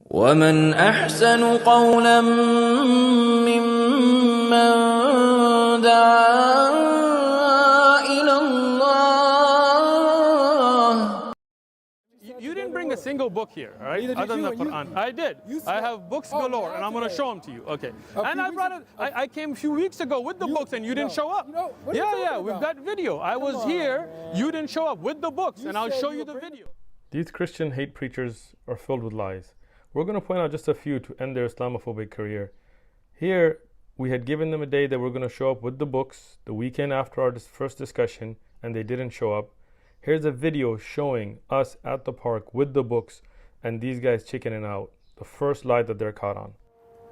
ومن أحسن قولا ممن دعا إلى الله. You didn't bring a single book here, all right? Other than the Quran. I did. I have books galore, and I'm going to show them to you. Okay. And I brought it. I came a few weeks ago with the books, and you didn't show up. Yeah, we've got video. I was here. You didn't show up with the books, and I'll show you the video. These Christian hate preachers are filled with lies. We're going to point out just a few to end their Islamophobic career. Here, we had given them a day that we're going to show up with the books the weekend after our first discussion, and they didn't show up. Here's a video showing us at the park with the books and these guys chickening out. The first lie that they're caught on.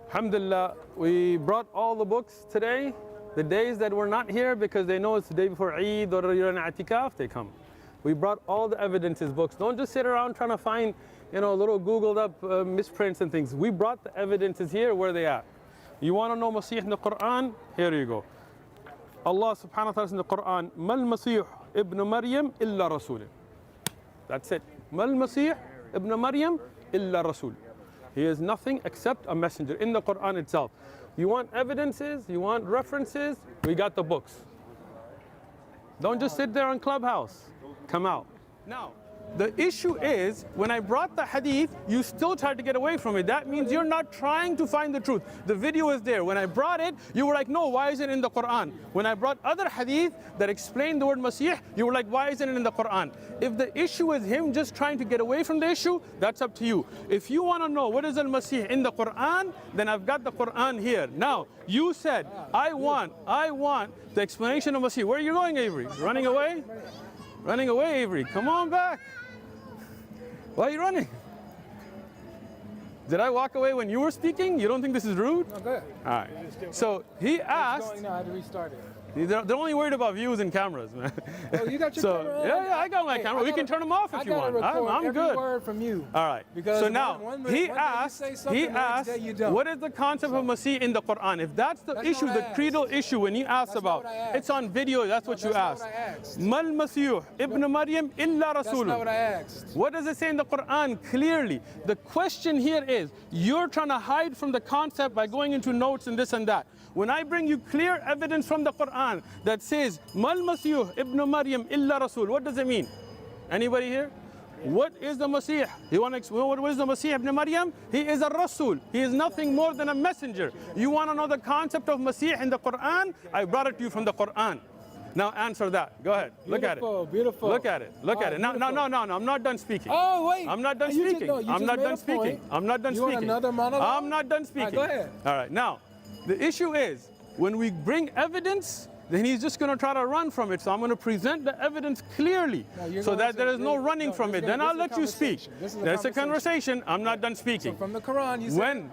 Alhamdulillah, we brought all the books today. The days that we're not here because they know it's the day before Eid or you're in Atikaf, they come. We brought all the evidences books. Don't just sit around trying to find, little Googled up misprints and things. We brought the evidences here where they are. You want to know Masih in the Quran? Here you go. Allah subhanahu wa ta'ala in the Quran, Mal Masih ibn Maryam illa Rasul. That's it. Mal Masih ibn Maryam illa Rasul. He is nothing except a messenger in the Quran itself. You want evidences? You want references? We got the books. Don't just sit there on Clubhouse. Come out. Now, the issue is, when I brought the hadith, you still tried to get away from it. That means you're not trying to find the truth. The video is there. When I brought it, you were like, no, why is it in the Quran? When I brought other hadith that explained the word Masih, you were like, why isn't it in the Quran? If the issue is him just trying to get away from the issue, that's up to you. If you want to know what is al-Masih in the Quran, then I've got the Quran here. Now, you said, I want the explanation of Masih. Where are you going, Avery? Running away? Running away, Avery. Come on back. Why are you running? Did I walk away when you were speaking? You don't think this is rude? No, good. All right. So he asked. Going now, I had to restart it. They're only worried about views and cameras, man. Oh, you got your camera on? Yeah, I got my camera. We can turn them off if you want. I'm good. Every word from you. All right. Because so now he asked, what is the concept of Masih in the Quran? If that's the issue, the creedal issue, when you asked about, it's on video. That's what you asked. Mal Masih ibn Maryam illa Rasul. That's not what I asked. What does it say in the Quran clearly? The question here is, you're trying to hide from the concept by going into notes and this and that. When I bring you clear evidence from the Quran that says, Mal Masih ibn Maryam illa Rasul, what does it mean? Anybody here? What is the Masih? You want to explain what is the Masih ibn Maryam? He is a Rasul. He is nothing more than a messenger. You want to know the concept of Masih in the Quran? I brought it to you from the Quran. Now answer that. Go ahead. Look at it. Beautiful. Look at it. Look at it. No. I'm not done speaking. Oh, wait. I'm not done speaking. I'm not done speaking. I'm not done speaking. You want another monologue? I'm not done speaking. All right, go ahead. All right. Now, the issue is, when we bring evidence, then he's just going to try to run from it. So I'm going to present the evidence clearly so that there is no running from it. Then I'll let you speak. That's a conversation. I'm not done speaking. So from the Quran, you said?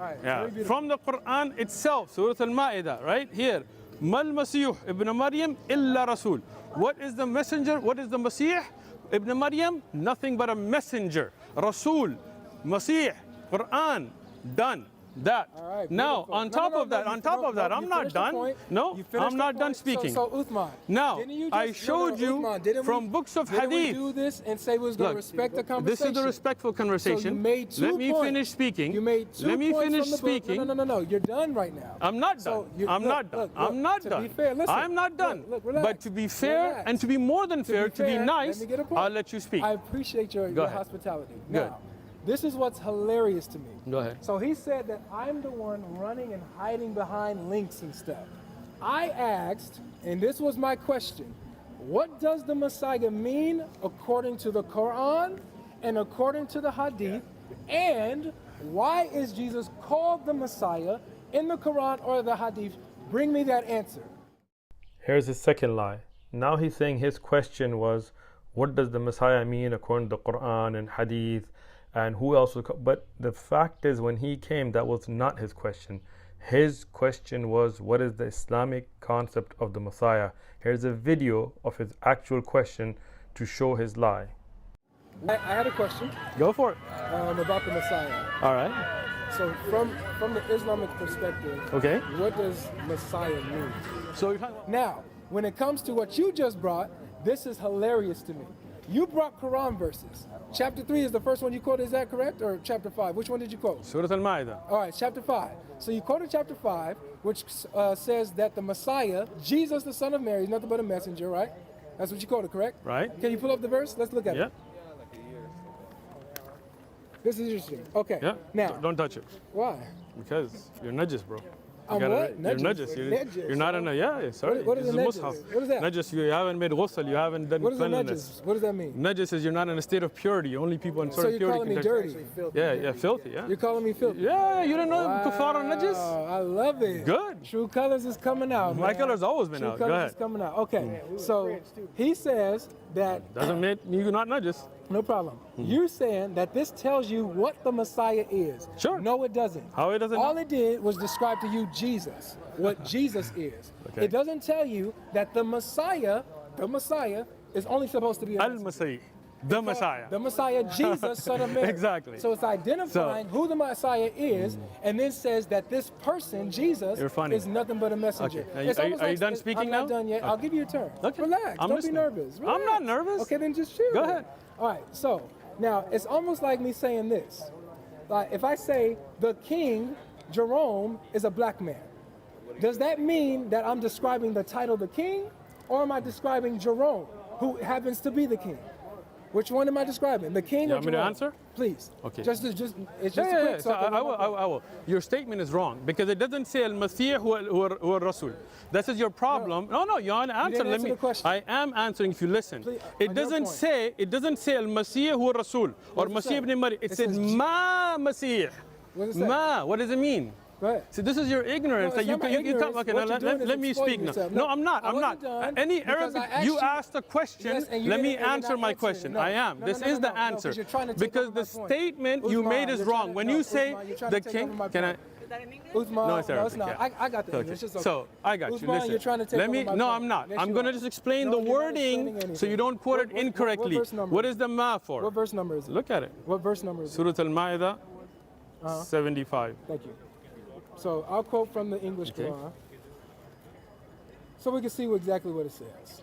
From the Quran itself, Surah Al-Ma'idah, right here. Mal Masih ibn Maryam illa Rasul. What is the messenger? What is the Masih ibn Maryam? Nothing but a messenger. Rasul, Masih, Quran, done. That. Right, now, on top of that, I'm not done. No, I'm not done speaking. So Uthman, now, I showed you from books of Hadith. Didn't we do this and say we was going to respect the conversation? This is the respectful conversation. So you made 2 Let me points. finish speaking. You made 2 Let me points finish from the speaking. book. No. You're done right now. I'm not done. I'm not done. I'm not done. To be fair, listen. I'm not done. Look, relax. But to be fair and to be more than fair, to be nice, I'll let you speak. I appreciate your hospitality. Good. Now, this is what's hilarious to me. Go ahead. So he said that I'm the one running and hiding behind links and stuff. I asked, and this was my question, what does the Messiah mean according to the Quran and according to the Hadith? And why is Jesus called the Messiah in the Quran or the Hadith? Bring me that answer. Here's his second lie. Now he's saying his question was, what does the Messiah mean according to the Quran and Hadith? And who else would come? But the fact is, when he came, that was not his question. His question was, what is the Islamic concept of the Messiah? Here's a video of his actual question to show his lie. I had a question. Go for it. About the Messiah. All right. So from the Islamic perspective, okay, what does Messiah mean? So you're talking about now, when it comes to what you just brought, this is hilarious to me. You brought Quran verses. Chapter 3 is the first one you quoted, is that correct? Or chapter 5? Which one did you quote? Surah Al-Ma'idah. All right, chapter 5. So you quoted chapter 5, which says that the Messiah, Jesus the son of Mary, is nothing but a messenger, right? That's what you quoted, correct? Right. Can you pull up the verse? Let's look at Yeah. it. This is interesting. Okay. Yeah. Now. Don't touch it. Why? Because you're najis, bro. I'm what? You're najis. You're not in a, yeah, sorry. What is this a is najis? mushaf. What is that? Najis, you haven't made ghusl, you haven't done What is a cleanliness. najis? What does that mean? Najis is you're not in a state of purity. Only people in So certain you're purity calling me can dirty? Yeah, filthy, yeah. You're calling me filthy? Yeah, you don't know kuffar and najis? I love it. Good. True colors is coming out. My man. color's always been True out. Go colors ahead. is coming out. Okay. So he says that. Doesn't make you not najis. No problem. You're saying that this tells you what the Messiah is. Sure. No, it doesn't. How it doesn't? All it did was describe to you Jesus, what Jesus is. Okay. It doesn't tell you that the Messiah is only supposed to be a Al-Masih, the Messiah. The Messiah, Jesus, son of Mary. Exactly. So it's identifying who the Messiah is, and then says that this person, Jesus, You're funny. is nothing but a messenger. Okay. It's almost Are you like- done speaking I'm now? not done yet. Okay. I'll give you a turn. Okay. Relax. I'm Don't listening. be nervous. I'm Relax. not nervous. Okay, then just chill. Go ahead. All right. So now it's almost like me saying this. Like if I say the king, Jerome, is a black man, does that mean that I'm describing the title the king, or am I describing Jerome, who happens to be the king? Which one am I describing? The king You or want me to Jerome? answer? Please. Okay. It's just a quick. Yeah. So So I will. Your statement is wrong because it doesn't say Al-Masih huwa Rasul. This is your problem. No, you want to answer. didn't Let answer me. the question. I am answering. If you listen, Please, it on your doesn't point. say. It doesn't say Al-Masih huwa Rasul or What does it Masih say? ibn Maryam. It It says says Ma Masih. What does it say? Ma. What does it mean? Go ahead. See, this is your ignorance. No, it's that not my you ignorance. come. Okay, What now you're doing is let me exploiting speak now. yourself. No, I'm not. I I'm not. wasn't done Any because Arabic. I asked You you- asked a question. Yes, and you Let me didn't- and you're answer not my answering. question. No. I am. No, This no, is the no, 'cause answer. you're trying to take Because over the my point. statement you Uthman, made is you're wrong. trying to- When no, you say Uthman, you're trying the to take over king, my can I? point. Uthman, No, it's Arabic. not. Yeah. I got the Okay. English. It's okay. So I got you. Uthman, Listen. you're trying to take Let over me. my No, point. I'm not. Yes, I'm you going to are. just explain No, the you're not explaining wording so anything. you don't quote it What incorrectly. verse number? What is the ma for? What verse number is it? Look at it. What verse number is it? Surah Al-Ma'idah, 75. Thank you. So I'll quote from the English Okay. Quran, so we can see exactly what it says.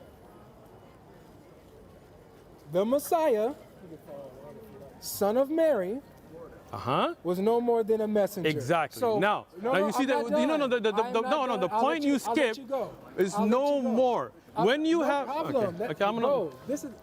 The Messiah, son of Mary, was no more than a messenger. Exactly. So, now you see that. The point you skip is no more. When you have,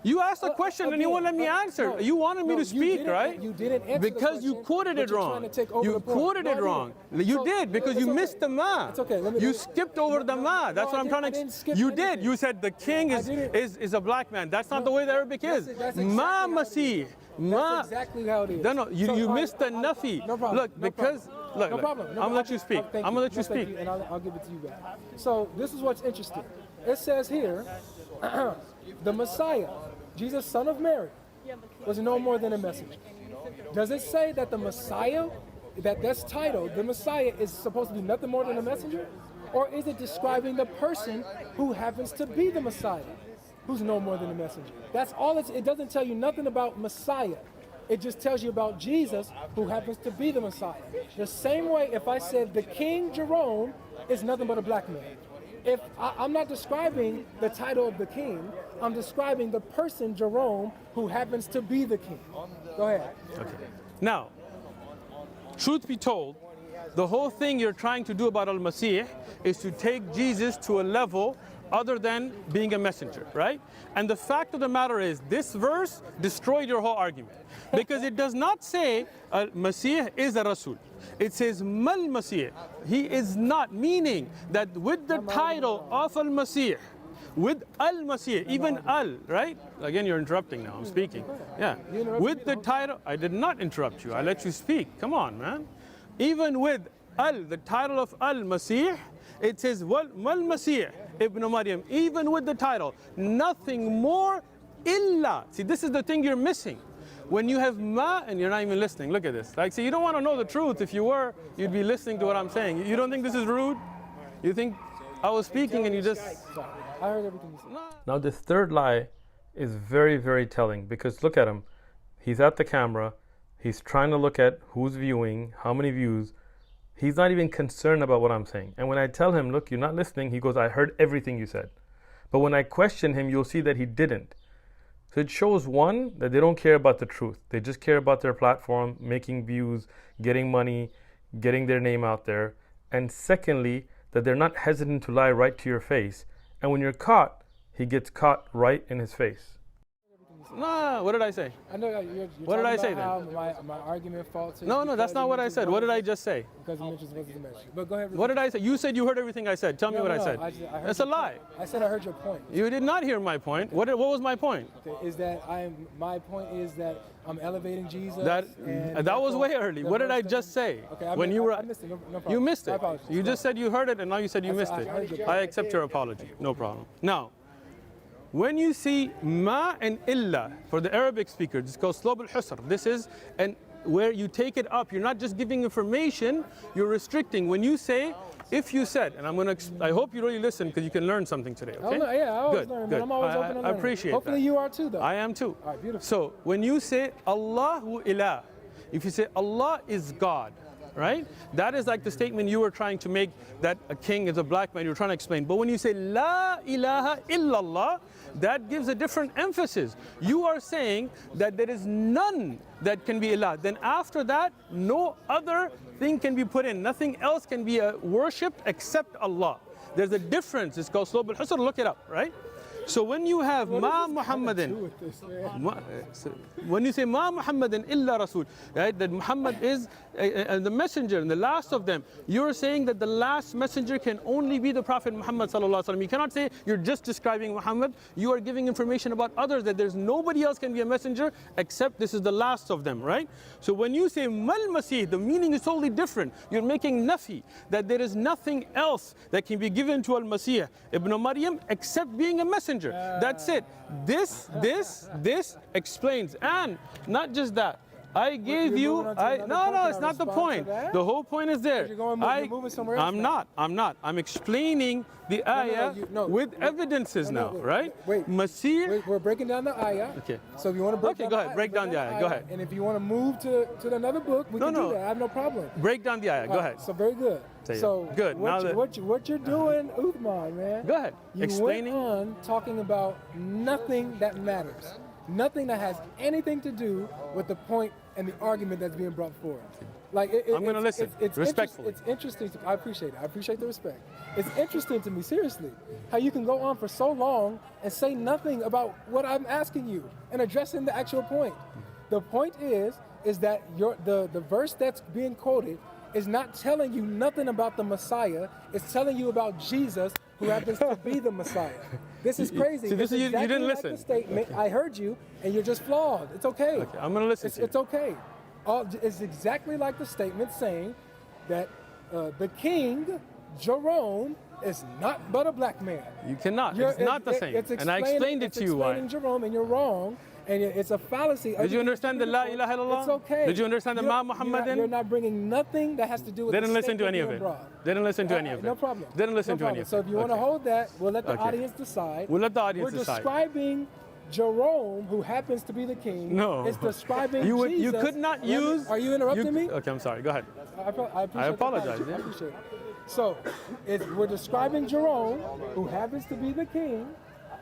you asked a question and you won't let me answer. No, you wanted me no, to speak, didn't- right? you didn't answer the because you question, quoted but it you're wrong. trying to take over You the point. quoted No, it I didn't. wrong. You So, did because it's you okay. missed the ma. It's okay. Let me- You skipped over the ma. That's No, what I'm I trying didn't to. skip You anything. did. You said the king I didn't. is a black man. That's not the way the Arabic is. That's exactly Ma how it Masih. is. Ma. That's exactly how it is. No, you So, missed the nafi. No problem. Look, no because problem. look, no look, problem. I'm gonna let you speak. Thank I'm gonna let you No, thank speak. and I'll give it to you back. So this is what's interesting. It says here, the Messiah, Jesus, son of Mary, was no more than a messenger. Does it say that the Messiah, that's titled, the Messiah is supposed to be nothing more than a messenger? Or is it describing the person who happens to be the Messiah, who's no more than a messenger? That's all it doesn't tell you nothing about Messiah. It just tells you about Jesus, who happens to be the Messiah. The same way if I said the King Jerome is nothing but a black man. If I'm not describing the title of the king, I'm describing the person Jerome who happens to be the king. Go ahead. Okay. Now, truth be told, the whole thing you're trying to do about Al-Masih is to take Jesus to a level other than being a messenger, right? And the fact of the matter is, this verse destroyed your whole argument. Because it does not say Al-Masih is a Rasul. It says Mal Masih. He is not, meaning that with the title of Al-Masih, with Al-Masih, even Al, right? Again, you're interrupting now, I'm speaking. Yeah. With the title, I did not interrupt you, I let you speak. Come on, man. Even with Al, the title of Al-Masih, it says Mal Masih ibn Maryam, even with the title, nothing more illa. See, this is the thing you're missing. When you have ma and you're not even listening, look at this. Like, see, you don't want to know the truth. If you were, you'd be listening to what I'm saying. You don't think this is rude? You think I was speaking and you just... I heard everything you said. Now this third lie is very, very telling, because look at him. He's at the camera. He's trying to look at who's viewing, how many views. He's not even concerned about what I'm saying. And when I tell him, look, you're not listening, he goes, I heard everything you said. But when I question him, you'll see that he didn't. So it shows, one, that they don't care about the truth. They just care about their platform, making views, getting money, getting their name out there. And secondly, that they're not hesitant to lie right to your face. And when you're caught, he gets caught right in his face. Nah, what did I say? I know you're What did I say how then? my argument falters. No, that's not what I said. What did I just say? Because you mentioned what's the message. But go ahead. What did I say? You said you heard everything I said. Tell me what I said. I heard That's a your lie. point. I said I heard your point. You did not hear my point. What was my point? Okay, is that my point is that I'm elevating Jesus. That was way early. What did I just say? Okay, when you were, I missed it. No problem. you missed My it. apologies. You just said you heard it, and now you said you missed I it. heard your point. I accept your apology. No problem. Now, when you see ma and illa for the Arabic speaker, it's called slob al-husr. This is where you take it up. You're not just giving information, you're restricting. When you say, if you said, and I hope you really listen because you can learn something today, okay? Yeah, I always Good, learn, good. man. I'm always open to learn. I appreciate Hopefully that. you are too, though. I am too. All right, beautiful. So when you say Allahu ilah, if you say Allah is God, right? That is like the statement you were trying to make, that a king is a black man, you're trying to explain. But when you say La ilaha illallah, that gives a different emphasis. You are saying that there is none that can be Allah. Then after that, no other thing can be put in. Nothing else can be worshipped except Allah. There's a difference. It's called Slob al-Husr. Look it up, right? So when you have Ma Muhammadin, when you say Ma Muhammadin illa Rasul, right, that Muhammad is the messenger and the last of them, you're saying that the last messenger can only be the Prophet Muhammad sallallahu alaihi wasallam. You cannot say you're just describing Muhammad. You are giving information about others, that there's nobody else can be a messenger except this is the last of them, right? So when you say Mal Masih, the meaning is totally different. You're making nafi, that there is nothing else that can be given to Al-Masih Ibn Maryam except being a messenger. That's it. This explains. And not just that. I gave you. No, it's not the point. The whole point is there. You're moving somewhere else. I'm not. I'm explaining the ayah with evidences now, right? Wait. Masih. We're breaking down the ayah. Okay. So if you want to break Okay, down go ahead. Break down the ayah. Go ahead. And if you want to move to another book, we can do that. I have no problem. Break down the ayah. Go ahead. So very good. So good. What you're doing, Uthman, man? Go ahead. You Explaining. went on talking about nothing that matters, nothing that has anything to do with the point and the argument that's being brought forward. Like I'm going to listen respectfully. It's interesting. I appreciate it. I appreciate the respect. It's interesting to me, seriously, how you can go on for so long and say nothing about what I'm asking you and addressing the actual point. The point is that the verse that's being quoted is not telling you nothing about the Messiah. It's telling you about Jesus, who happens to be the Messiah. This is crazy. See, this is, exactly you didn't like listen. The statement. I heard you, and you're just flawed. It's okay. Okay, I'm going to listen to you. It's okay. It's exactly like the statement saying that the king, Jerome, is not but a black man. You cannot. It's not the same. And I explained it to you why. It's explaining Jerome, and you're wrong. And it's a fallacy. Did you understand the La ilaha illallah? It's okay. Did you understand the Ma Muhammadin? You're not bringing nothing that has to do with Didn't the listen to any of it. Didn't listen to any of it. No problem. Didn't listen to any of it. So if you want to hold that, we'll let the audience decide. We'll let the audience decide. decide. We're describing Jerome, who happens to be the king. No. It's describing Jesus. You could not use... Are you interrupting me? Okay, I'm sorry. Go ahead. I apologize. I appreciate it. So we're describing Jerome, who happens to be the king.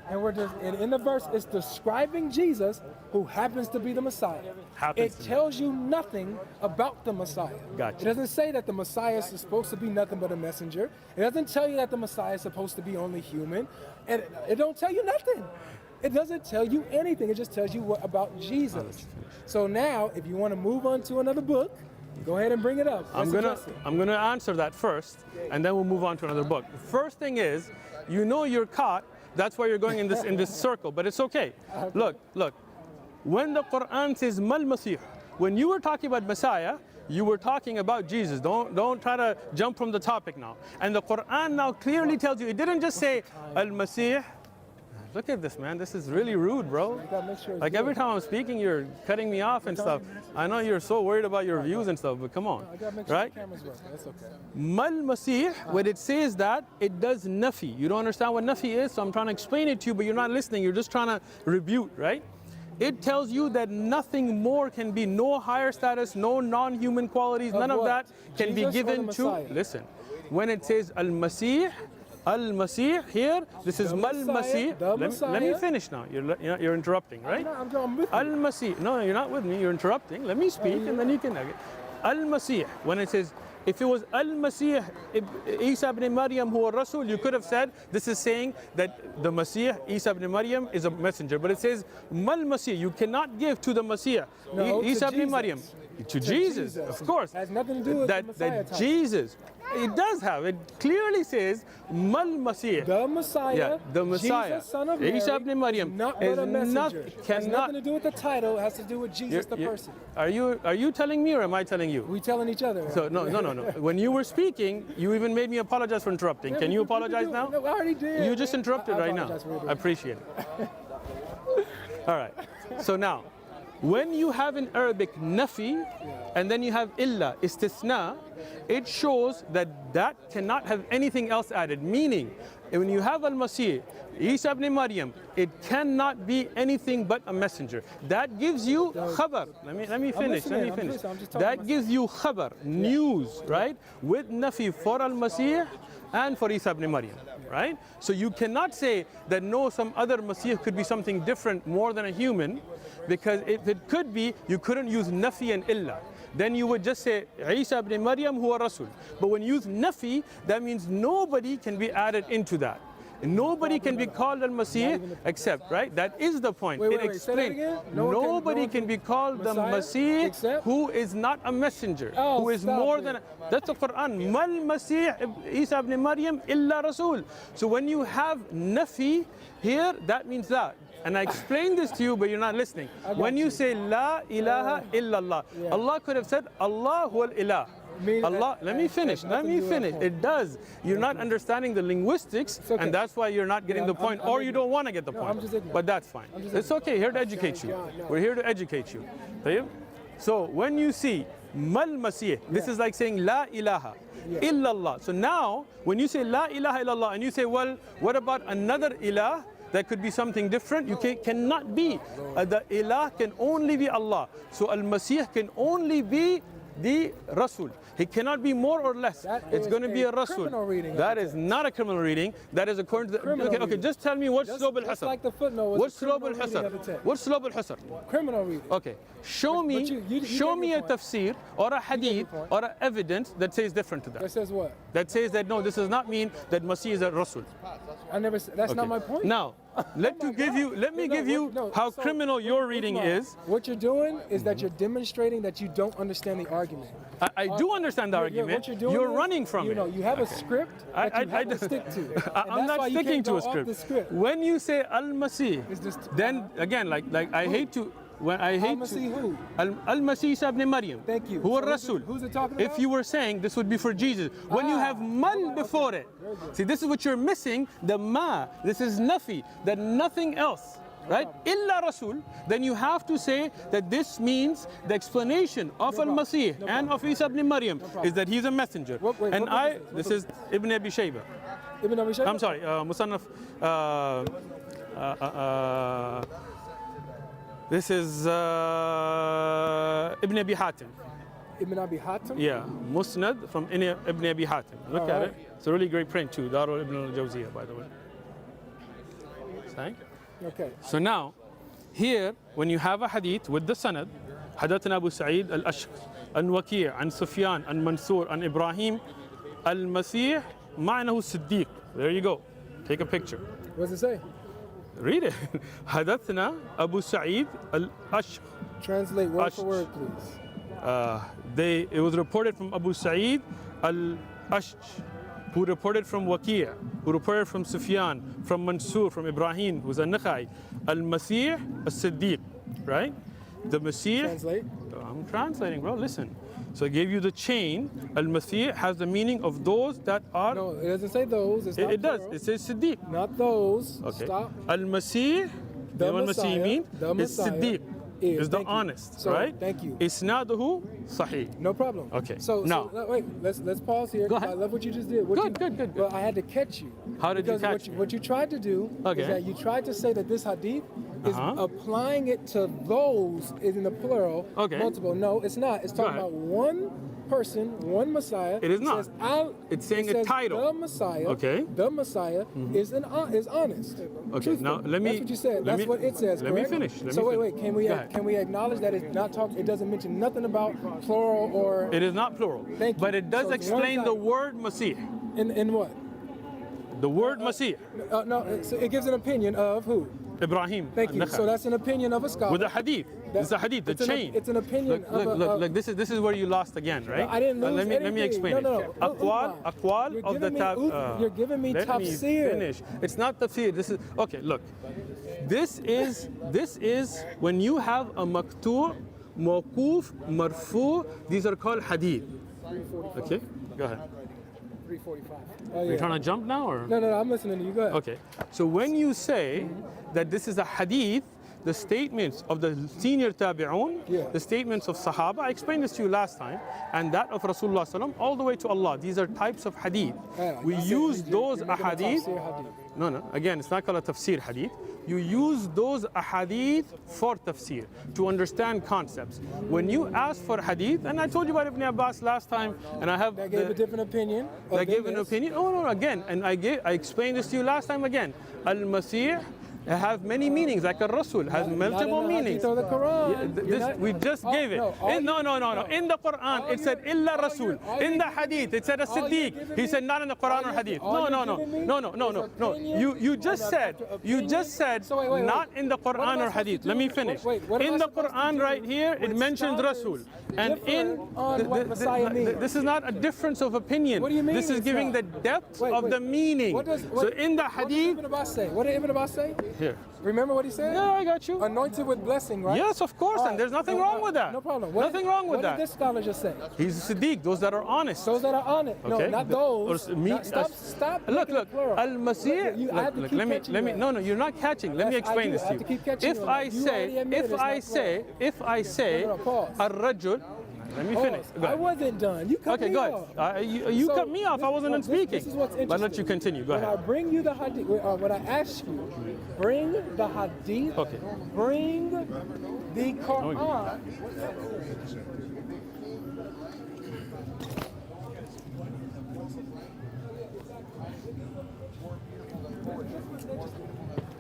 And in the verse, it's describing Jesus, who happens to be the Messiah. It tells you nothing about the Messiah. Gotcha. It doesn't say that the Messiah is supposed to be nothing but a messenger. It doesn't tell you that the Messiah is supposed to be only human. And it don't tell you nothing. It doesn't tell you anything. It just tells you about Jesus. So now, if you want to move on to another book, go ahead and bring it up. I'm gonna answer that first, and then we'll move on to another book. The first thing is, you're caught. That's why you're going in this circle, but it's okay. Look. When the Quran says Mal Masih, when you were talking about Messiah, you were talking about Jesus. Don't try to jump from the topic now. And the Quran now clearly tells you, it didn't just say Al Masih. Look at this, man. This is really rude, bro. Like every time I'm speaking, you're cutting me off and stuff. I know you're so worried about your views and stuff, but come on, right? Mal Masih, when it says that, it does nafi. You don't understand what nafi is, so I'm trying to explain it to you, but you're not listening. You're just trying to rebuke, right? It tells you that nothing more can be, no higher status, no non-human qualities, none of that can be given to. Listen, when it says Al-Masih, Al-Masih here, this is The Mal-Masih. Messiah, the Let me Messiah. finish now. You're interrupting, right? I'm with you. Al-Masih. No, you're not with me. You're interrupting. Let me speak and then you can. Al-Masih. When it says, if it was Al-Masih, Isa ibn Maryam who was Rasul, you could have said, this is saying that the Masih, Isa ibn Maryam, is a messenger. But it says, Mal-Masih. You cannot give to the Masih, No, to Isa ibn Jesus. Maryam. To Jesus, of course. Has nothing to do with that, the Messiah that title. Jesus. It does have. It clearly says, Mal-Masih. The Messiah, Yeah, the Messiah, Jesus, son of Mary, Isa ibn Maryam, not is but a messenger. Has cannot. nothing to do with the title. It has to do with Jesus, the person. Are you telling me or am I telling you? We telling each other. So no. When you were speaking, you even made me apologize for interrupting. Yeah, Can we you can apologize do it. now? No, I already did. You just interrupted I right now. apologize for what I I did. appreciate it. All right. So now, when you have in Arabic nafi, and then you have illa, istisna, it shows that that cannot have anything else added. Meaning, when you have al-Masih, Isa ibn Maryam, it cannot be anything but a messenger. That gives you khabar. Let me finish. listening, Let me I'm finish. listening, I'm just talking That myself. gives you khabar, news, right? With nafi for al-Masih and for Isa ibn Maryam, right? So you cannot say that no, some other Masih could be something different more than a human, because if it could be, you couldn't use nafi and illa. Then you would just say Isa ibn Maryam huwa Rasul. But when you use nafi, that means nobody can be added into that. Nobody can be called al-Masih except, right? That is the point. Wait, It wait, say that explains. again? No Nobody one can can be called the Messiah Masih except? who is not a messenger, Oh, who is stop more it. than. That's the Quran. Mal Masih Isa ibn Maryam illa Rasul. So when you have nafi here, that means that. And I explained this to you, but you're not listening. When you say La ilaha illallah, Allah could have said Allah huwal ilah. Meaning Allah, that- let me that finish. has Let nothing me to do with finish. that It does. You're not understanding the linguistics, okay. and that's why you're not getting Yeah, the point, I'm or you ignorant. don't want to get the No, point. I'm just ignorant. But that's fine. I'm just It's okay. Here to educate you. No. We're here to educate you. طيب? So when you see Mal Masih, this is like saying La ilaha illallah. So now, when you say La ilaha illallah, and you say, well, what about another ilah? That could be something different. You cannot be. The ilah can only be Allah. So Al-Masih can only be the Rasul. He cannot be more or less. That It's is going to be a a Rasul. criminal reading of That the is not a criminal reading. That is according to the. Criminal Okay, reading. just tell me what's Just- Sulab just al-Hasr. like the footnote was What's a Sulab criminal reading of the al-Hasr? text. What's Sulab al-Hasr? Criminal reading. Okay, show me, you show get me your a point. tafsir or a hadith point. or an evidence that says different to That that. says what? That says that no, this does not mean that Masih is a Rasul. I never said, that's not Okay. my point. Now, let Oh me my give God. you. Let me No, give you no, how so- criminal your reading Uthman, is. What you're doing is that you're demonstrating that you don't understand the argument. I do understand the Yeah, argument. what you're doing You're is, running from you it. know, you have a script that you have to stick to. And I'm that's not why you sticking can't to go a off script. the script. When you say Al-Masih, It's just- then again, like I hate to. When I hate Al-Masih who? Al-Masih Isa ibn Maryam. Thank you. Who So are Rasul? who's it talking If about? you were saying this would be for Jesus, when you have man before it, see, this is what you're missing. The ma. This is nafi. That nothing else. Right? Illa Rasul, then you have to say that this means the explanation of Al-Masih and of Isa ibn Maryam is that he's a messenger. What book This is Ibn Abi Shayba. Ibn Abi Shayba? I'm sorry, Musannaf. This is Ibn Abi Hatim. Ibn Abi Hatim? Yeah, Musnad from Ibn Abi Hatim. Look at Alright. it. It's a really great print too. Darul Ibn al-Jawziyah, by the way. Thank. Okay. So now, here, when you have a hadith with the sanad, حدثنا أبو سعيد الأشخ عن وكيع عن سفيان عن منصور عن إبراهيم المسيح معناه الصديق. There you go. Take a picture. What does it say? Read it. حدثنا أبو سعيد الأشخ. Translate word Ashj. for word, please. It was reported from Abu Sa'id al-Ashj, who reported from Waqi', who reported from Sufyan, from Mansur, from Ibrahim, who's a Nakhai, al-Masih al-Siddiq, right? The Masih. Translate. I'm translating, bro, listen. So I gave you the chain. Al-Masih has the meaning of those that are. No, it doesn't say those. It's not It does. plural. It says Siddiq. Not those. Okay. Stop. Al-Masih, The you know what Messiah, Masih means? the Is Messiah Siddiq. Is the thank you. honest, So, right? thank you. Isnaduhu sahih. No problem. Okay. So Now- wait, let's pause here. Go 'cause ahead. I love what you just did. Good. But I had to catch you. How did you Because catch what me? What you tried to do Okay. is that you tried to say that this hadith is Uh-huh. applying it to those is in the plural. Okay. Multiple. No, it's not. It's talking ahead. about one person, one Messiah. It is not. Says, It's saying it says a title. The Messiah. Okay. The Messiah is honest. Okay. Truthful. Now let me. That's what you said. That's what it says. Let correct? me finish. So wait. Can we acknowledge that it's not talk? It doesn't mention nothing about plural or. It is not plural. Thank you. But it does So it's explain one the title. word Masih. In what? The word Masih. No, it gives an opinion of who? Ibrahim. Thank you. So that's an opinion of a scholar. with a hadith. It's a hadith, the it's chain. It's an opinion Look, this is where you lost again, right? I didn't lose let me explain No. it. Aqwal of the You're giving me let me tafsir. finish. It's not tafsir. This is okay. Look, this is when you have a maqtu', mawquf, marfu'. These are called hadith. Okay, go ahead. 345. Are you trying to jump now, or? No, I'm listening to you. Go ahead. Okay, so when you say that this is a hadith, the statements of the senior tabi'un, the statements of Sahaba, I explained this to you last time, and that of Rasulullah sallam, all the way to Allah. These are types of hadith. We use those ahadith. No, again, it's not called a tafsir hadith. You use those ahadith for tafsir, to understand concepts. When you ask for hadith, and I told you about Ibn Abbas last time, and I have... That gave a different opinion. That gave an opinion? Oh, no, again, and I explained this to you last time again. Al-Masih have many meanings, like a Rasul has multiple meanings. The Quran. We just gave it. No. In the Quran, it said illa Rasul. In the Hadith, it said a Siddiq. He said not in the Quran or Hadith. No. You just said not in the Quran or Hadith. Let me finish. In the Quran right here, it mentions Rasul. And this is not a difference of opinion. What do you mean? This is giving the depth of the meaning. So in the Hadith. What did Ibn Abbas say? Here. Remember what he said? Yeah, I got you. Anointed with blessing, right? Yes, of course, and there's nothing wrong with that. No problem. Nothing wrong with that. What did this scholar just say? He's a Siddiq, those that are honest. Those that are honest. Okay. No, not those. Stop. Look. Al-Masih. No, you're not catching. Let me explain this to you. If I say, Ar-Rajul. Let me finish. I wasn't done. You cut me off. You cut me off. I wasn't done speaking. This is what's interesting. But let you continue. Go ahead. When I bring you the hadith, when I ask you, bring the hadith, bring the Quran.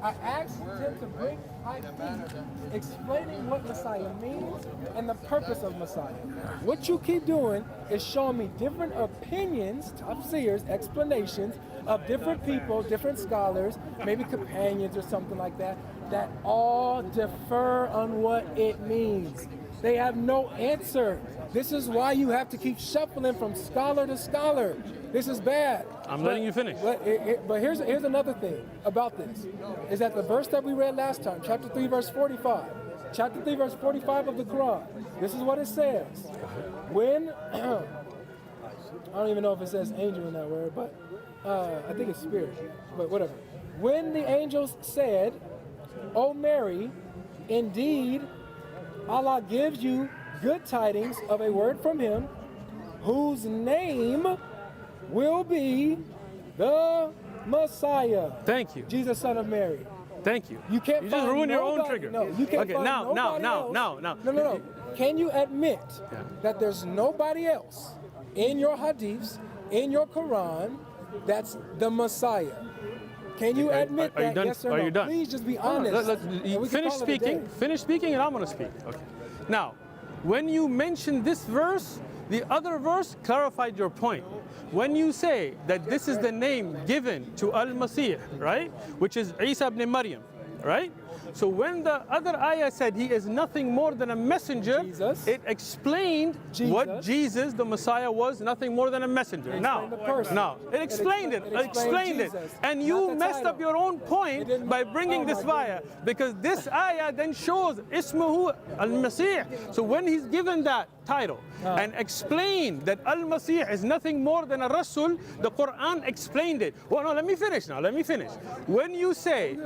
I asked him to bring hadith explaining what Messiah means and the purpose of Messiah. What you keep doing is showing me different opinions, tafsirs, explanations of different people, different scholars, maybe companions or something like that, that all differ on what it means. They have no answer. This is why you have to keep shuffling from scholar to scholar. This is bad. I'm letting you finish. But here's another thing about this, is that the verse that we read last time, chapter 3, verse 45, chapter 3, verse 45 of the Quran, this is what it says. When, I don't even know if it says angel in that word, but I think it's spirit, but whatever. When the angels said, "O Mary, indeed, Allah gives you good tidings of a word from him, whose name will be the Messiah." Thank you. Jesus, son of Mary. Thank you. You can't. You just ruined your own trigger. No, you can't. Okay, now. No. Can you admit that there's nobody else in your hadiths, in your Quran, that's the Messiah? Can you admit that? Yes or no? Are you done? Please just be honest. Finish speaking. Finish speaking, and I'm going to speak. Okay. Now, when you mention this verse, the other verse clarified your point. When you say that this is the name given to Al-Masih, right, which is Isa ibn Maryam, right? So when the other ayah said he is nothing more than a messenger, it explained what Jesus, the Messiah, was, nothing more than a messenger. It explained it. And you messed up your own point by bringing this ayah, because this ayah then shows Ismuhu Al-Masih. So when he's given that title and explained that Al-Masih is nothing more than a Rasul, the Quran explained it. Well, no, let me finish. When you say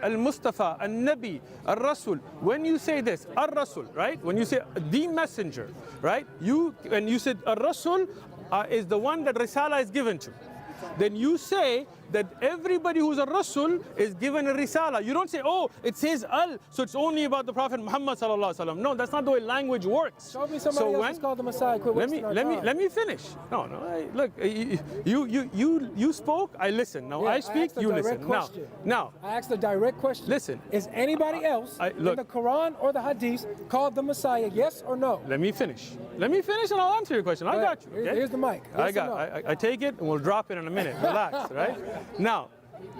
Al-Mustafa, Al-Nabi, Al-Rasul, when you say this, Al-Rasul, right? When you say the messenger, right? When you said Al-Rasul is the one that Risala is given to. Then you say that everybody who's a Rasul is given a risala. You don't say, oh, it says al, so it's only about the Prophet Muhammad sallallahu alaihi wasallam. No, that's not the way language works. Show me somebody else who's called the Messiah. Quit wasting our time. Let me finish. No, look, you spoke, I listen. Now Yeah, I speak, asked a you direct listen. question. Now, I asked a direct question. Listen. Is anybody else in look. the Quran or the Hadith called the Messiah? Yes or no? let me finish. Let me finish and I'll answer your question. I Go got ahead. you. Okay? Here's the mic. Yes or no? I take it and we'll drop it in a minute. Relax, right? Now,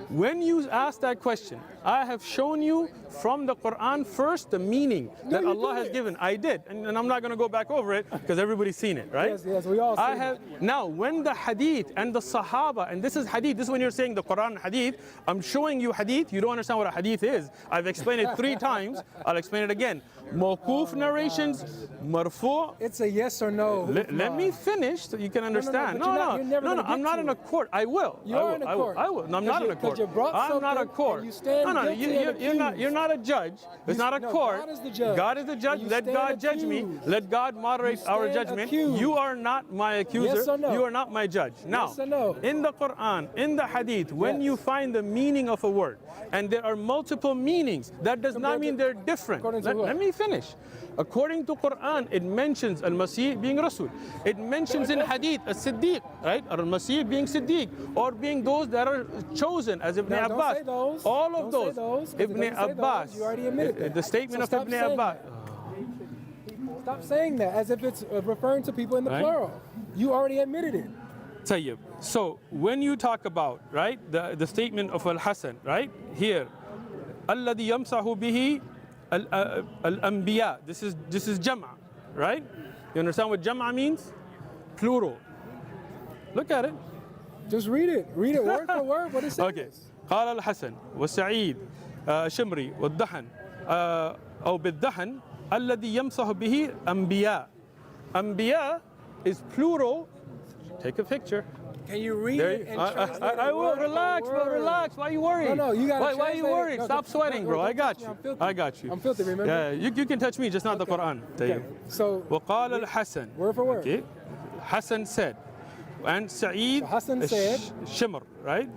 when you ask that question, I have shown you from the Quran first the meaning that you Allah has didn't. given. I did, and I'm not going to go back over it because everybody's seen it, right? Yes, we all seen it. Now, when the Hadith and the Sahaba, and this is Hadith, this is when you're saying the Quran and Hadith, I'm showing you Hadith, you don't understand what a Hadith is. I've explained it 3 times, I'll explain it again. Mawquf narrations, marfu'. It's a yes or no. Let me finish so you can understand. you're never gonna I'm get not to in a it. court. I will. You are in a court. I will. No, I'm not in a court. Because you brought I'm not a something court. and you stand guilty and You're not a judge. It's not a no, court. God is the judge. God is the judge. You Let stand God judge me. accused. Let God moderate our stand judgment. accused. You are not my accuser. Yes or no? You are not my judge. Now, Yes or no? in the Quran, in the Hadith, when Yes. you find the meaning of a word, and there are multiple meanings, that does not Compared mean to- they're different. according to what? Let me finish. According to Quran, it mentions Al-Masih being Rasul. It mentions in Hadith As-Siddiq, right? Or Al-Masih being Siddiq, or being those that are chosen as Ibn Now, don't Abbas. say those. All of Don't say those. those, 'cause it Ibn doesn't say those. Abbas. You already admitted that. The statement So of stop Ibn saying Abbas. Stop saying that as if it's referring to people in the Right. plural. You already admitted it. Tayyib. So when you talk about, right, the statement of Al-Hasan, right, here, الذي يمسح به الأنبياء. This is Jam'a, right? You understand what Jam'a means? Plural. Look at it. Just read it. Read it word for word what it says. Okay. قال الحسن والسعيد شمري والدهن أو بالدهن الذي يمسح به أنبياء. أنبياء is plural. Take a picture. Can you read There it you, and translate I it will. word for Relax, bro. word? Relax. Why are you worried? No, you gotta Why are you translate it. worried? No, Stop don't- sweating, don't- bro. I don't got touch me. you. I'm filthy. I got you. I'm filthy, remember? Yeah, you can touch me, just not the Quran. Okay. So, وقال الحسن. word for word. Okay. Hassan said, and Sa'id Hassan said- Shimr, right?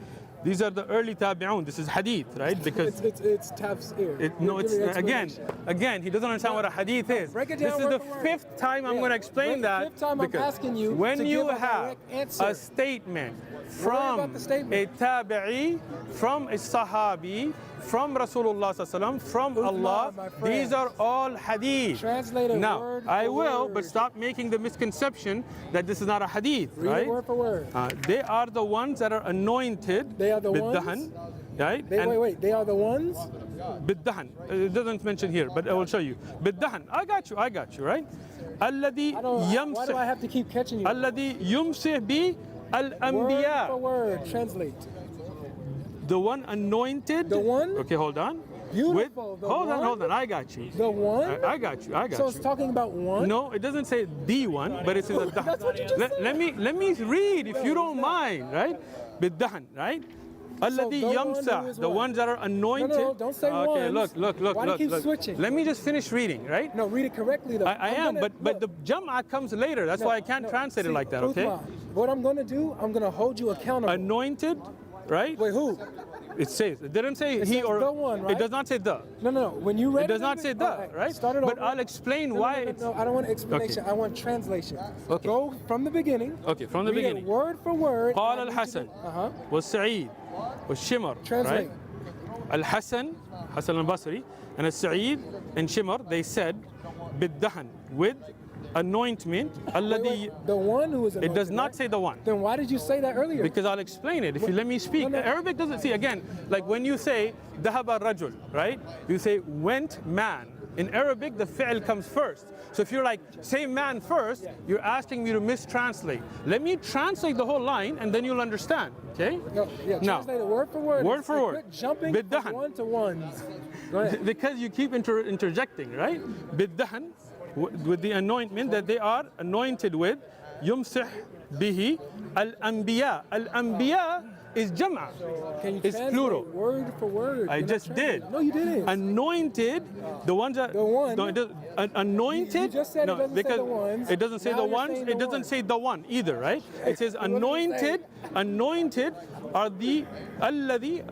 These are the early tabi'un. This is hadith, right? Because it's tafsir. You're giving explanation. again, he doesn't understand what a hadith is. Break it This down is word the for word. 5th time I'm Yeah. going to explain Break- that. fifth time I'm because asking you when to you give a have direct answer. a statement about from the statement. a tabi'i, from a sahabi, from Rasulullah sallallahu alaihi wasallam, from Uthman, Allah, my friend. these are all hadith. Translate it Now, word I for will, word. but stop making the misconception that this is not a hadith, Read right? it word for word. They are the ones that are anointed. They are the بالدهن, right? And Wait. They are the ones? بالدهن. It doesn't mention here, but I will show you. بالدهن. I got you, right? الذي Why do I يمسح have to keep catching you? الذي يمسح به Word for الأنبياء. word. Translate. The one anointed. The one? Okay, hold on. Beautiful. The Hold one? on. I got you. The one? I got you. So it's talking about one? No, it doesn't say the one, but it says الدهن. That's what you just said. Let me read if you don't mind, right? بالدهن, right? الذي the one who يمسح, is the what? ones that are anointed. No, don't say Okay, ones. look. Why do you keep switching? Let me just finish reading, right? No, read it correctly though. I am, but the Jam'a comes later. That's why I can't translate it like that, okay? Uthman, what I'm going to do, I'm going to hold you accountable. Anointed, right? Wait, who? It says. It didn't say It he says or. the one, right? It does not say the. No. When you read It does not say the, Alright, right? Start it But over. I'll explain why it's. No, I don't want explanation. Okay. I want translation. Okay. Go from the beginning. Okay, from the read beginning. it word for word. قال and I need you الحسن to- والسعيد والشمر, Translate. right? Al-Hasan, Hasan al-Basri, and Al-Sa'id and Shimr, they said بالدهن, with anointment. الذي, The one who is it does anointed, not right? say the one. Then why did you say that earlier? Because I'll explain it if you let me speak. No. Arabic doesn't see, again, like when you say ذهب الرجل, right? You say went man. In Arabic, the fi'l comes first. So if you're like, say man first, you're asking me to mistranslate. Let me translate the whole line and then you'll understand, okay? No, Now, translate it word for word. word for And word. quit jumping بالدهن. from one to ones. Go ahead. Because you keep interjecting, right? بالدهن, with the anointment that they are anointed with. يمسح به الأنبياء. الأنبياء is Jam'a. Can you It's translate plural. word for word? I You're not just translating. did. No, you didn't. Anointed, the ones that The one. no, it does, anointed. You just said it no, doesn't say because the ones. it doesn't say Now the you're ones. saying It the doesn't one. say the one either, right? It says What does it anointed. Anointed are the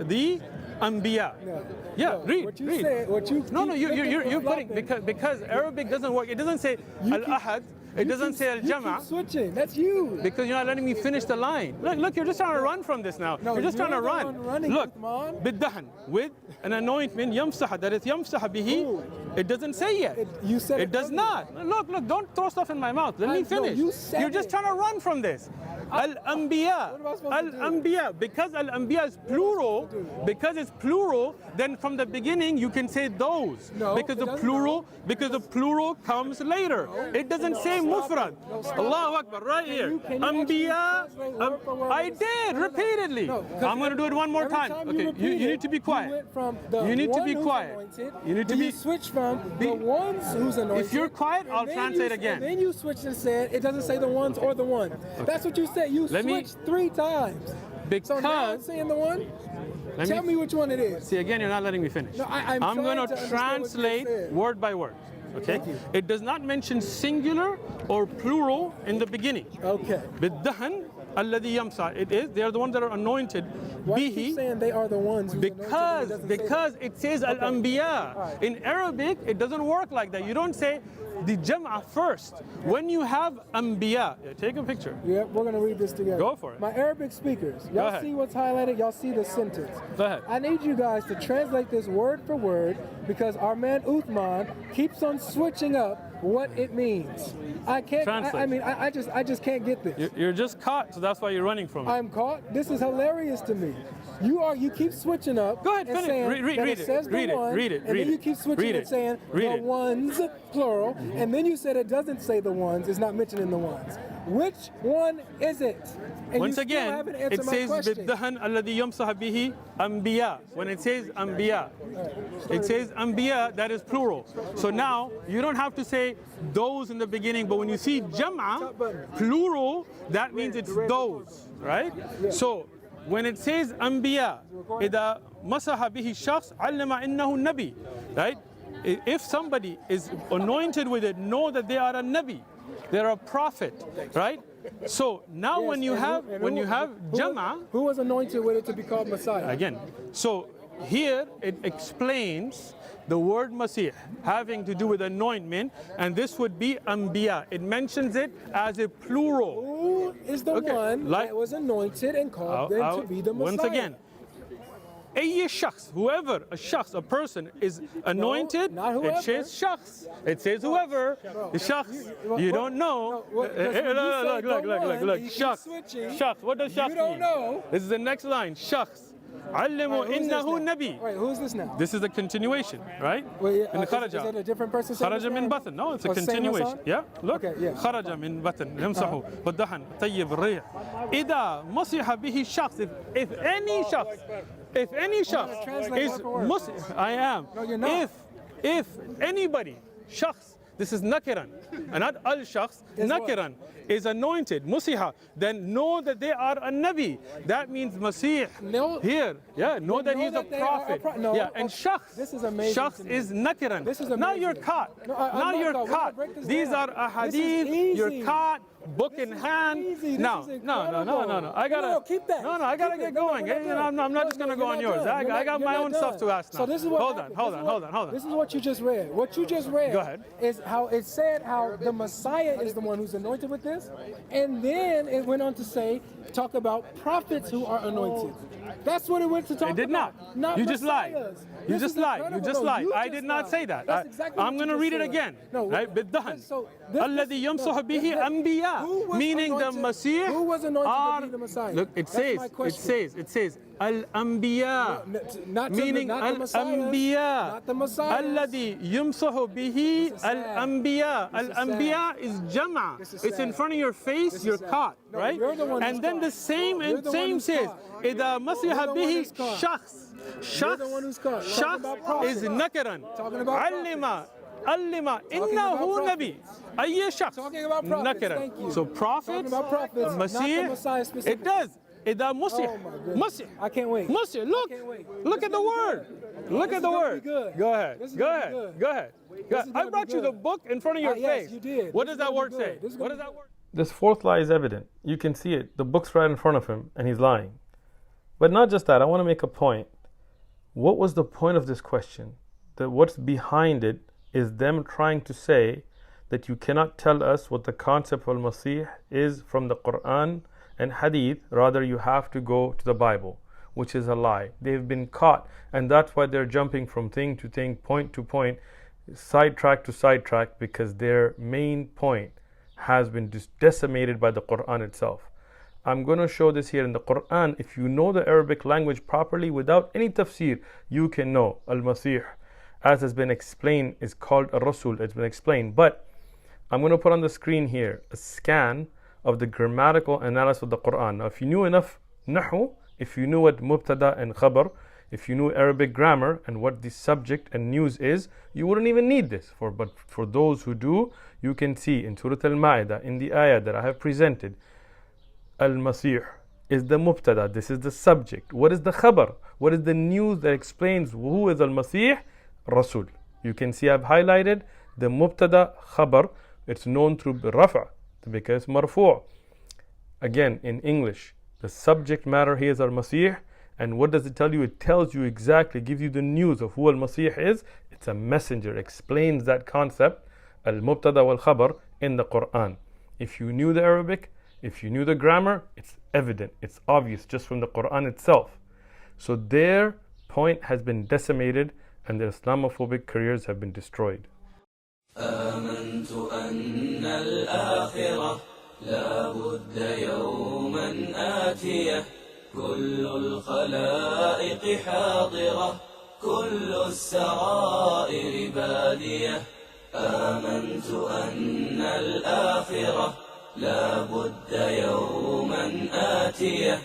the Anbiya. No. Yeah, No, read. what you read. said, what you No, keep you're flipping, putting flopping. because Arabic doesn't work. It doesn't say al ahad. It doesn't say al You keep jama. switching. That's you. Because you're not letting me finish the line. Look, you're just trying to run from this now. No, you're just you're trying to the run. one running, Look, Uthman. بالدهن, with an anointment, yamsah, that is yamsah bihi. Who? It doesn't say yet. You said it does earlier. not. Look, don't throw stuff in my mouth. Let me No, finish. you said You're just it. trying to run from this. Al-Anbiya. What am I supposed to do? Al-Anbiya. Because Al-Anbiya is plural, then from the beginning you can say those. No, because it the plural comes later. It doesn't say mufrad. Allahu Akbar, right here. Can you actually Anbiya. translate word for word? I did repeatedly. No, 'cause I'm going to do it one more every time. you Okay, repeat you it, need to be quiet. You went from the You need to one be who's quiet. anointed, You need to then be- you switch from be- the ones who's anointed. If you're quiet, and I'll then translate you, again. And then you switched and said it doesn't say the ones or the one. That's what you said. You Let me- switched 3 times. So now I'm Because saying the one. let Tell me which one it is. see again. You're not letting me finish. No, I'm going trying to to understand what you translate said. word by word. Okay. Thank you. It does not mention singular or plural in the beginning. Okay. بالدهن الذي يمسح. They are the ones that are anointed. Why do you keep Bihi. saying they are the ones who's anointed and it doesn't say Because that? it says Okay. al-anbiya. Alright. In Arabic, it doesn't work like that. You don't say the jam'a first. When you have anbiya, take a picture. Yeah, we're gonna read this together. Go for it. My Arabic speakers, y'all ahead. see what's highlighted? Y'all see the sentence. Go ahead. I need you guys to translate this word for word because our man Uthman keeps on switching up what it means. I can't. Translate. I just can't get this. You're just caught, so that's why you're running from it. I'm caught. This is hilarious to me. You keep switching up. Go ahead, and finish. saying Read that it. it says the Read it. one, Read it. and Read then it. you keep switching Read and it. saying Read the it. ones plural, and then you said it doesn't say the ones. It's not mentioning the ones. Which one is it? And Once you again, still haven't answered it my says question. بالدهن الذي يمسح به أنبياء. When it says أنبياء, it says أنبياء, that is plural. So now you don't have to say those in the beginning, but when you see jam'a, plural, that means it's those, right? So when it says أنبياء, إذا مسح به الشخص علم إنه النبي, right? If somebody is anointed with it, know that they are a nabi, they're a prophet, right? So now Yes, when you have jam'a, who was anointed with it to be called Messiah? again, so here it explains the word Masih having to do with anointment, and this would be Anbiya. It mentions it as a plural. Who is the Okay, one like- that was anointed and called them to be the Messiah? Once again, أي شخص, whoever, a person is anointed, not whoever. it says shakhs. It says whoever, the shakhs. You don't know. No, 'cause when you say Look, the one, you keep shakhs. switching. Shakhs, what does shakhs You don't mean? know. This is the next line, shakhs. علموا All right, who's this إنه now? نبي. Right, who's this now? This is a continuation, right? Well, yeah, In is it a different person saying خرج this من now? بطن. No, it's a Oh, same continuation. Hassan? Yeah, look. Okay, yeah. خرج من بطن يمسح والدهن طيب الريح. إذا مسح به الشخص, if any shakhs translate is word for word. I am. No, you're not. If anybody, shakhs, this is nakiran, and not al-shakhs, Is what? nakiran, is anointed, musiha, then know that they are a nabi. That means Masih. No. Here, yeah, know that know he's a that they are a prophet. no, Yeah, and shakhs. this is amazing to Shakhs me. is nakiran. This is Now amazing. you're caught. No, I'm now not you're caught. We're gonna caught. break this These down. are This is ahadith. You're easy. caught. Book This in is hand. easy. This No, is no. incredible. I gotta. No, keep that. No, I gotta Keep get it. No, going. we're not Hey, done. I'm not just gonna go on yours. I got my own stuff to ask now. So this is what Hold on, happened. hold This on, is hold what- on, hold on. This is what you just read. What you just read Go ahead. is how it said how the Messiah is the one who's anointed with this, and then it went on to say, talk about prophets who are anointed. That's what it went to talk about. It did not. You just lied. messiahs. You This just is lied. You incredible. just No, lied. you I just did not lied. say that. That's exactly I'm what going to you read just it said. again. No, right? بالدهن. so this- الذي يمسح به أنبياء. Who was Meaning the anointed- Masih who was anointed to are, be the Messiah? look, That's my question. it says الأنبياء. Not meaning not the Messiahs, الأنبياء. not the Messiahs. الذي يمسح به This is sad. الأنبياء. This is الأنبياء is jama. This is It's in sad. front of your face. This is You're sad. caught, No, right? you're the one who's And then caught. the same You're the one same who's says caught. إذا مسح You're the one به who's caught. شخص. You're the one who's caught. Talking about شخص is prophets. نكرا. Talking about علم علم إنه نبي أي شخص Talking about prophets, نكرة. thank you. So prophets, Talking about prophets, not the Masih, Messiah specifically. it does. إذا مسيح, Oh my goodness. مسيح, I can't wait. مسيح, look, I can't wait. look at the word. Look at the gonna word. be good. Go ahead, This is go gonna be ahead, good. go ahead. This is I gonna brought be you the good. book in front of your Yes, face. you did. What This does is that gonna word be say? good. This is What gonna does be that word? This fourth lie is evident. You can see it. The book's right in front of him, and he's lying. But not just that, I want to make a point. What was the point of this question? That what's behind it is them trying to say that you cannot tell us what the concept of Al-Masih is from the Quran and Hadith, rather you have to go to the Bible, which is a lie. They've been caught, and that's why they're jumping from thing to thing, point to point, sidetrack to sidetrack, because their main point has been decimated by the Quran itself. I'm going to show this here in the Quran. If you know the Arabic language properly, without any tafsir, you can know Al-Masih, as has been explained, is called a Rasul. It's been explained. But I'm going to put on the screen here a scan of the grammatical analysis of the Quran. Now, if you knew enough Nahu, if you knew what Mubtada and Khabar, if you knew Arabic grammar and what the subject and news is, you wouldn't even need this. But for those who do, you can see in Surah Al-Ma'idah, in the ayah that I have presented, Al-Masih is the Mubtada. This is the subject. What is the Khabar? What is the news that explains who is Al-Masih? Rasul. You can see I've highlighted the Mubtada Khabar. It's known through Rafa because marfu'. Again, in English, the subject matter here is Al-Masih. And what does it tell you? It tells you exactly, gives you the news of who Al-Masih is. It's a messenger, explains that concept, Al-Mubtada wal-Khabar, in the Quran. If you knew the Arabic, if you knew the grammar, it's evident, it's obvious just from the Quran itself. So their point has been decimated and their Islamophobic careers have been destroyed. آمنت أن الآخرة لا بد يوما آتية كل الخلائق حاضرة كل السرائر بادية آمنت أن الآخرة لا بد يوما آتية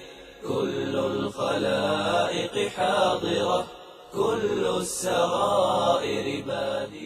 كل الخلائق حاضرة كل السرائر بادية